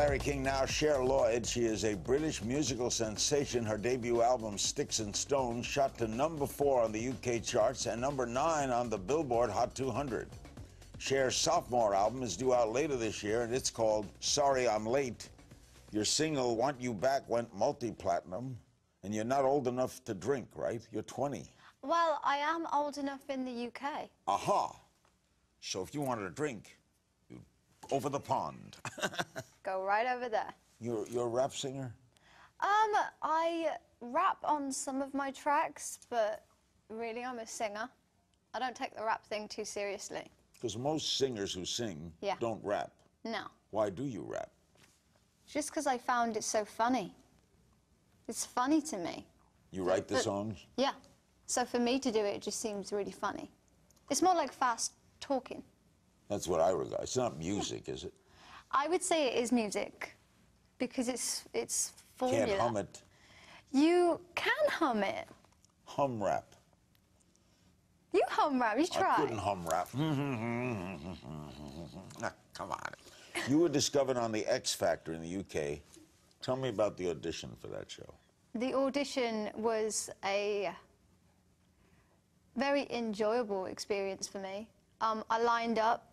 Larry King now, Cher Lloyd. She is a British musical sensation. Her debut album, Sticks and Stones, shot to #4 on the UK charts and #9 on the Billboard Hot 200. Cher's sophomore album is due out later this year, and it's called Sorry I'm Late. Your single, Want You Back, went multi-platinum, and you're not old enough to drink, right? You're 20. Well, I am old enough in the UK. Aha. So if you wanted a drink, you'd over the pond. Go right over there. You're a rap singer? I rap on some of my tracks, but really I'm a singer. I don't take the rap thing too seriously. Because most singers who sing don't rap. No. Why do you rap? Just because I found it so funny. It's funny to me. You write the songs? Yeah. So for me to do it, it just seems really funny. It's more like fast talking. That's what I regard. It's not music, is it? I would say it is music, because it's formula. Can't hum it. You can hum it. Hum rap. You hum rap. You try. I couldn't hum rap. Nah, come on. You were discovered on the X Factor in the UK. Tell me about the audition for that show. The audition was a very enjoyable experience for me. I lined up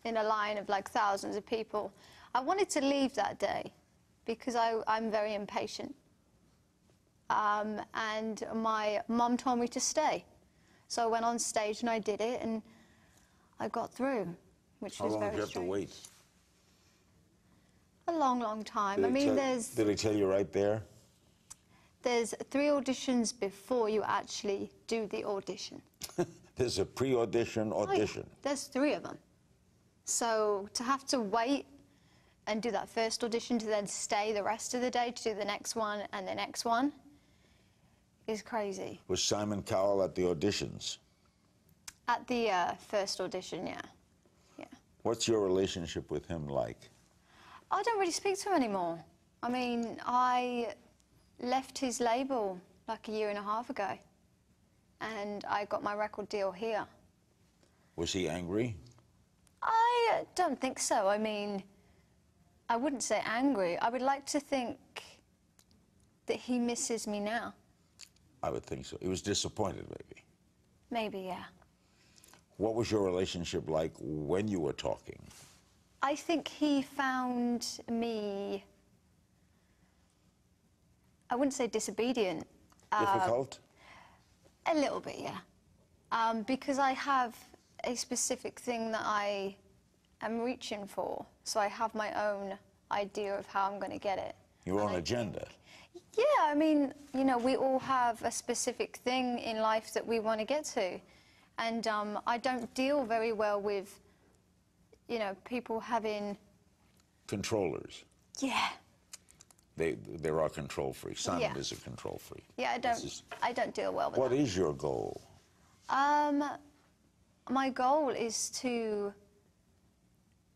in a line of like thousands of people. I wanted to leave that day because I'm very impatient. And my mum told me to stay. So I went on stage and I did it, and I got through, which was very strange. How long did you have to wait? A long, long time. I mean, Did they tell you right there? There's 3 auditions before you actually do the audition. There's a pre-audition audition. Oh, yeah. There's 3 of them. So to have to wait and do that first audition to then stay the rest of the day to do the next one and the next one is crazy. Was Simon Cowell at the auditions? At the first audition, yeah. Yeah. What's your relationship with him like? I don't really speak to him anymore. I mean, I left his label like a 1.5 years ago, and I got my record deal here. Was he angry? I don't think so. I mean, I wouldn't say angry. I would like to think that he misses me now. I would think so. He was disappointed, maybe. Maybe, yeah. What was your relationship like when you were talking? I think he found me, I wouldn't say disobedient. Difficult? A little bit, yeah. Because I have a specific thing that I am reaching for. So I have my own idea of how I'm going to get it. Your own agenda? Yeah, I mean, you know, we all have a specific thing in life that we want to get to. And I don't deal very well with, you know, people having... Controllers? Yeah. There are control freaks. Simon is a control freak. Yeah, I don't deal well with that. What is your goal? My goal is to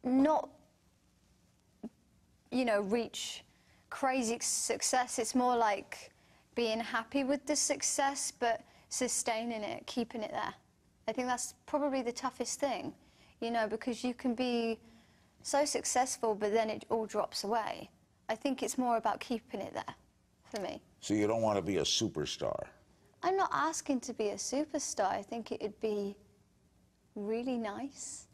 not, you know, reach crazy success. It's more like being happy with the success, but sustaining it, keeping it there. I think that's probably the toughest thing, you know, because you can be so successful, but then it all drops away. I think it's more about keeping it there, for me. So you don't want to be a superstar? I'm not asking to be a superstar. I think it would be really nice.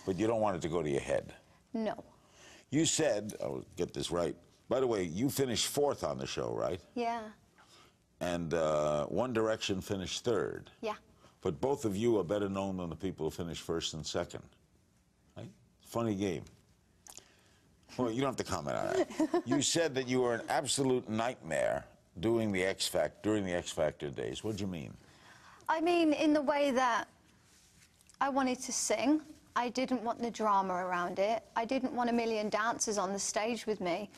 But you don't want it to go to your head? No. You said, I'll get this right, by the way, you finished 4th on the show, right? Yeah. And One Direction finished 3rd. Yeah. But both of you are better known than the people who finished 1st and 2nd. Right? Funny game. Well, you don't have to comment on that. You said that you were an absolute nightmare during the X Factor days. What do you mean? I mean, in the way that I wanted to sing. I didn't want the drama around it. I didn't want a million dancers on the stage with me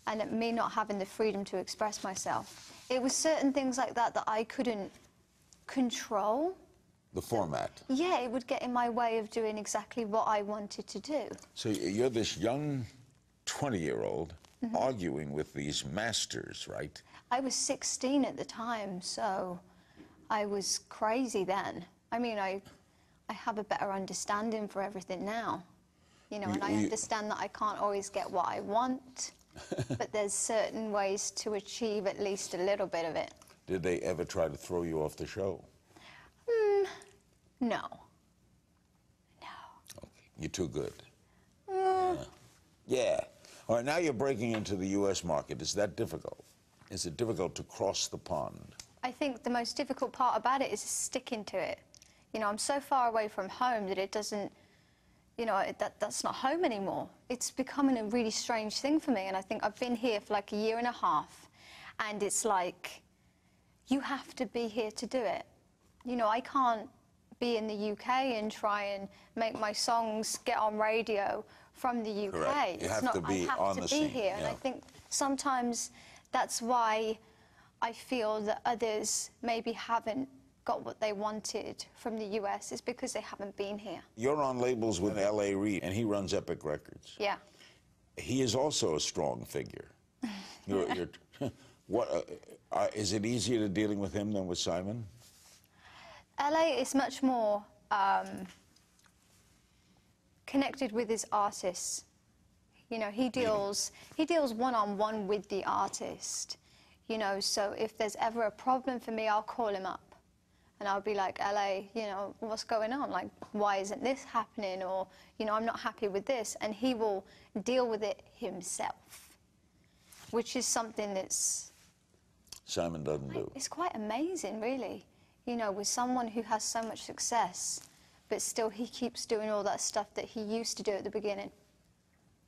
and me not having the freedom to express myself. It was certain things like that that I couldn't control. The format? Yeah, it would get in my way of doing exactly what I wanted to do. So you're this young 20-year-old arguing with these masters, right? I was 16 at the time, so I was crazy then. I mean, I have a better understanding for everything now. you know, and I understand that I can't always get what I want, but there's certain ways to achieve at least a little bit of it. Did they ever try to throw you off the show? No. Okay. You're too good. Yeah. All right, now you're breaking into the U.S. market. Is that difficult? Is it difficult to cross the pond? I think the most difficult part about it is sticking to it. You know, I'm so far away from home that it doesn't, you know, that's not home anymore. It's becoming a really strange thing for me, and I think I've been here for like a year and a half, and it's like, you have to be here to do it. You know, I can't be in the UK and try and make my songs get on radio from the UK. Correct. You have to be on the scene. Here, and I think sometimes that's why I feel that others maybe haven't got what they wanted from the US, is because they haven't been here. You're on labels with L.A. Reid, and he runs Epic Records. Yeah. He is also a strong figure. Is it easier to dealing with him than with Simon? LA is much more connected with his artists. You know, he deals one-on-one with the artist. You know, so if there's ever a problem for me, I'll call him up. And I'll be like, LA, you know, what's going on? Like, why isn't this happening? Or, you know, I'm not happy with this. And he will deal with it himself, which is something that's... Simon doesn't do. It's quite amazing, really. You know, with someone who has so much success, but still he keeps doing all that stuff that he used to do at the beginning.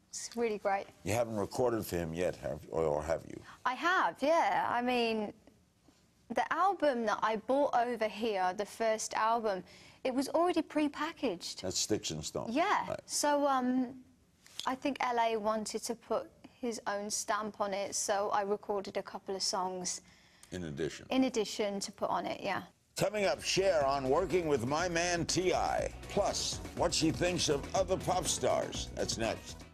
It's really great. You haven't recorded for him yet, or have you? I have, yeah. I mean, the album that I bought over here, the first album, it was already pre-packaged. That's Sticks and Stones. Yeah. Right. So I think LA wanted to put his own stamp on it, so I recorded a couple of songs. In addition? In addition to put on it, yeah. Coming up, Cher on working with my man T.I. Plus, what she thinks of other pop stars. That's next.